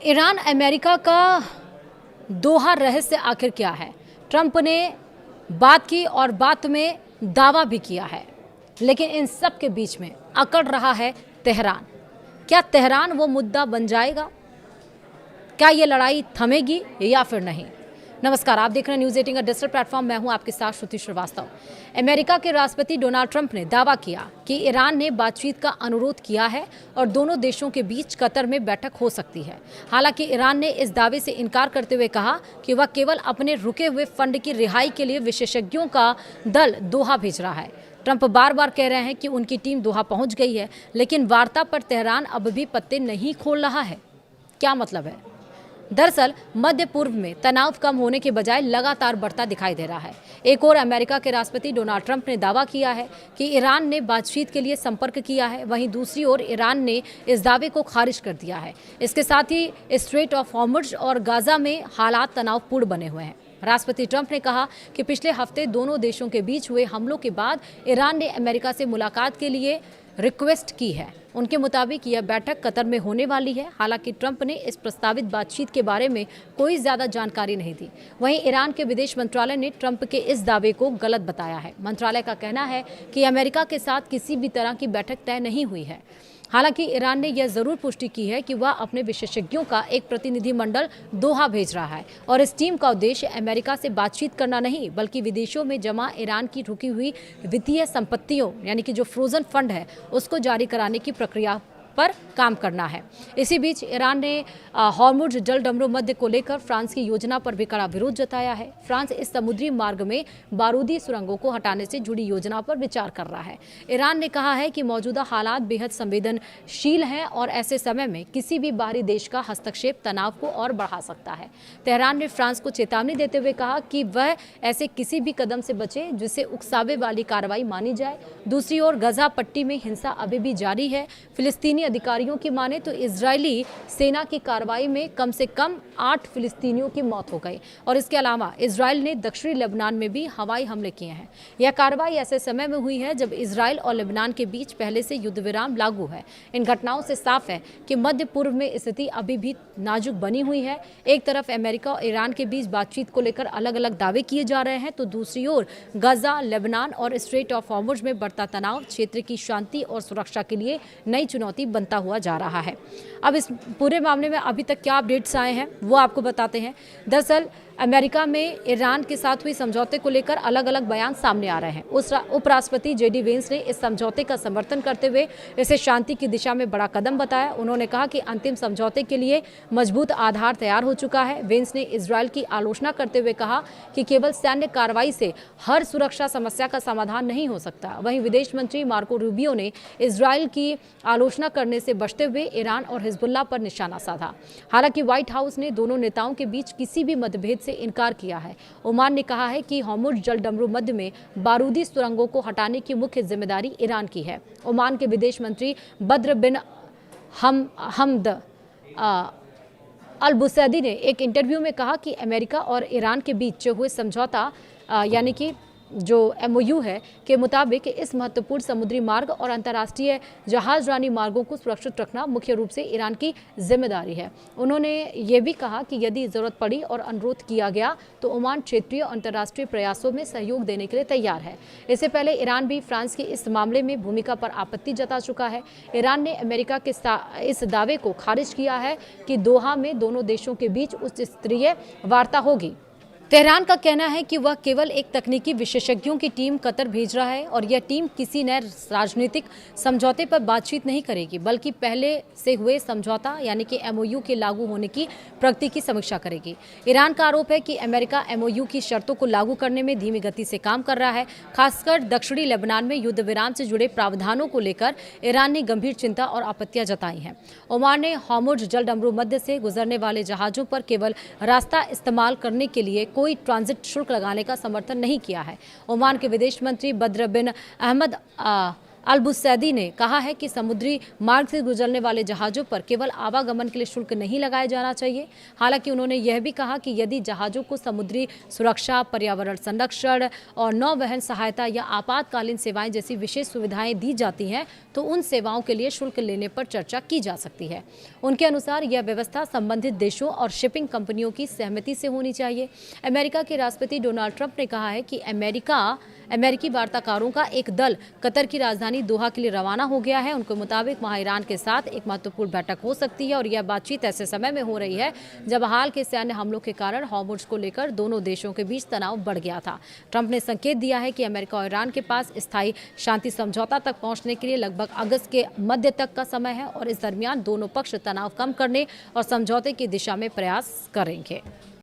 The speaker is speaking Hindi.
ईरान अमेरिका का दोहा रहस्य आखिर क्या है? ट्रंप ने बात की और बात में दावा भी किया है, लेकिन इन सब के बीच में अकड़ रहा है तेहरान। क्या तेहरान वो मुद्दा बन जाएगा? क्या ये लड़ाई थमेगी या फिर नहीं? नमस्कार, आप देख रहे हैं न्यूज़ 18 का डिजिटल प्लेटफॉर्म। मैं हूं आपके साथ श्रुति श्रीवास्तव। अमेरिका के राष्ट्रपति डोनाल्ड ट्रंप ने दावा किया कि ईरान ने बातचीत का अनुरोध किया है और दोनों देशों के बीच कतर में बैठक हो सकती है। हालांकि ईरान ने इस दावे से इनकार करते हुए कहा कि वह केवल अपने रुके हुए फंड की रिहाई के लिए विशेषज्ञों का दल दोहा भेज रहा है। ट्रंप बार बार कह रहे हैं कि उनकी टीम दोहा पहुंच गई है, लेकिन वार्ता पर तेहरान अब भी पत्ते नहीं खोल रहा है। क्या मतलब है? दरअसल मध्य पूर्व में तनाव कम होने के बजाय लगातार बढ़ता दिखाई दे रहा है। एक और अमेरिका के राष्ट्रपति डोनाल्ड ट्रंप ने दावा किया है कि ईरान ने बातचीत के लिए संपर्क किया है, वहीं दूसरी ओर ईरान ने इस दावे को खारिज कर दिया है। इसके साथ ही स्ट्रेट ऑफ हॉर्मुज़ और गाजा में हालात तनावपूर्ण बने हुए हैं। राष्ट्रपति ट्रंप ने कहा कि पिछले हफ्ते दोनों देशों के बीच हुए हमलों के बाद ईरान ने अमेरिका से मुलाकात के लिए रिक्वेस्ट की है। उनके मुताबिक यह बैठक कतर में होने वाली है। हालांकि ट्रंप ने इस प्रस्तावित बातचीत के बारे में कोई ज्यादा जानकारी नहीं दी। वहीं ईरान के विदेश मंत्रालय ने ट्रंप के इस दावे को गलत बताया है। मंत्रालय का कहना है कि अमेरिका के साथ किसी भी तरह की बैठक तय नहीं हुई है। हालांकि ईरान ने यह जरूर पुष्टि की है कि वह अपने विशेषज्ञों का एक प्रतिनिधिमंडल दोहा भेज रहा है और इस टीम का उद्देश्य अमेरिका से बातचीत करना नहीं, बल्कि विदेशों में जमा ईरान की रुकी हुई वित्तीय संपत्तियों यानी कि जो फ्रोजन फंड है उसको जारी कराने की प्रक्रिया पर काम करना है। इसी बीच ईरान ने हॉर्मुज़ जल डमरू मध्य को लेकर फ्रांस की योजना पर भी कड़ा विरोध जताया है। फ्रांस इस समुद्री मार्ग में बारूदी सुरंगों को हटाने से जुड़ी योजना पर विचार कर रहा है। ईरान ने कहा है कि मौजूदा हालात बेहद संवेदनशील हैं और ऐसे समय में किसी भी बाहरी देश का हस्तक्षेप तनाव को और बढ़ा सकता है। तेहरान ने फ्रांस को चेतावनी देते हुए कहा कि वह ऐसे किसी भी कदम से बचे जिससे उकसावे वाली कार्रवाई मानी जाए। दूसरी ओर गजा पट्टी में हिंसा अभी भी जारी है। फिलिस्तीनी अधिकारियों की माने तो इजरायली सेना की कार्रवाई में कम से कम 8 फिलिस्तीनियों की मौत हो गई और इसके अलावा इजरायल ने दक्षिणी लेबनान में भी हवाई हमले किए हैं। यह कार्रवाई ऐसे समय में हुई है जब इजरायल और लेबनान के बीच पहले से युद्ध विराम लागू है। इन घटनाओं से साफ है कि मध्य पूर्व में स्थिति अभी भी नाजुक बनी हुई है। एक तरफ अमेरिका और ईरान के बीच बातचीत को लेकर अलग अलग दावे किए जा रहे हैं, तो दूसरी ओर गजा, लेबनान और स्ट्रेट ऑफ हॉर्मुज़ में बढ़ता तनाव क्षेत्र की शांति और सुरक्षा के लिए नई चुनौती बनता हुआ जा रहा है। अब इस पूरे मामले में अभी तक क्या अपडेट्स आए हैं वो आपको बताते हैं। दरअसल अमेरिका में ईरान के साथ हुई समझौते को लेकर अलग अलग बयान सामने आ रहे हैं। उपराष्ट्रपति जेडी वेंस ने इस समझौते का समर्थन करते हुए इसे शांति की दिशा में बड़ा कदम बताया। उन्होंने कहा कि अंतिम समझौते के लिए मजबूत आधार तैयार हो चुका है। वेंस ने इजरायल की आलोचना करते हुए कहा कि केवल सैन्य कार्रवाई से हर सुरक्षा समस्या का समाधान नहीं हो सकता। वहीं विदेश मंत्री मार्को रूबियो ने इजरायल की आलोचना करने से बचते हुए ईरान और हिजबुल्लाह पर निशाना साधा। हालांकि व्हाइट हाउस ने दोनों नेताओं के बीच किसी भी मतभेद से इनकार किया है। ओमान ने कहा है कि हॉर्मुज़ जल डमरू मध्य में बारूदी सुरंगों को हटाने की मुख्य जिम्मेदारी ईरान की है। ओमान के विदेश मंत्री बद्र बिन हमद अल बुसैदी ने एक इंटरव्यू में कहा कि अमेरिका और ईरान के बीच हुए समझौता यानी कि जो MOU है के मुताबिक इस महत्वपूर्ण समुद्री मार्ग और अंतर्राष्ट्रीय जहाजरानी मार्गों को सुरक्षित रखना मुख्य रूप से ईरान की जिम्मेदारी है। उन्होंने ये भी कहा कि यदि जरूरत पड़ी और अनुरोध किया गया तो ओमान क्षेत्रीय और अंतर्राष्ट्रीय प्रयासों में सहयोग देने के लिए तैयार है। इससे पहले ईरान भी फ्रांस की इस मामले में भूमिका पर आपत्ति जता चुका है। ईरान ने अमेरिका के इस दावे को खारिज किया है कि दोहा में दोनों देशों के बीच उच्च स्तरीय वार्ता होगी। तेहरान का कहना है कि वह केवल एक तकनीकी विशेषज्ञों की टीम कतर भेज रहा है और यह टीम किसी नए राजनीतिक समझौते पर बातचीत नहीं करेगी, बल्कि पहले से हुए समझौता यानी कि MOU के लागू होने की प्रगति की समीक्षा करेगी। ईरान का आरोप है कि अमेरिका MOU की शर्तों को लागू करने में धीमी गति से काम कर रहा है। खासकर दक्षिणी लेबनान में युद्ध विराम से जुड़े प्रावधानों को लेकर ईरान ने गंभीर चिंता और आपत्तियां जताई हैं। ओमान ने हॉर्मुज़ जल डमरू मध्य से गुजरने वाले जहाजों पर केवल रास्ता इस्तेमाल करने के लिए कोई ट्रांजिट शुल्क लगाने का समर्थन नहीं किया है। ओमान के विदेश मंत्री बद्र बिन अहमद अल-बुसैदी ने कहा है कि समुद्री मार्ग से गुजरने वाले जहाज़ों पर केवल आवागमन के लिए शुल्क नहीं लगाया जाना चाहिए। हालांकि उन्होंने यह भी कहा कि यदि जहाज़ों को समुद्री सुरक्षा, पर्यावरण संरक्षण और नौवहन सहायता या आपातकालीन सेवाएं जैसी विशेष सुविधाएं दी जाती हैं तो उन सेवाओं के लिए शुल्क लेने पर चर्चा की जा सकती है। उनके अनुसार यह व्यवस्था संबंधित देशों और शिपिंग कंपनियों की सहमति से होनी चाहिए। अमेरिका के राष्ट्रपति डोनाल्ड ट्रंप ने कहा है कि अमेरिकी वार्ताकारों का एक दल कतर की राजधानी दोहा के लिए रवाना हो गया है। उनके मुताबिक वहां ईरान के साथ एक महत्वपूर्ण बैठक हो सकती है और यह बातचीत ऐसे समय में हो रही है जब हाल के सैन्य हमलों के कारण हॉर्मुज़ को लेकर दोनों देशों के बीच तनाव बढ़ गया था। ट्रंप ने संकेत दिया है कि अमेरिका और ईरान के पास स्थायी शांति समझौता तक पहुंचने के लिए लगभग अगस्त के मध्य तक का समय है और इस दरमियान दोनों पक्ष तनाव कम करने और समझौते की दिशा में प्रयास करेंगे।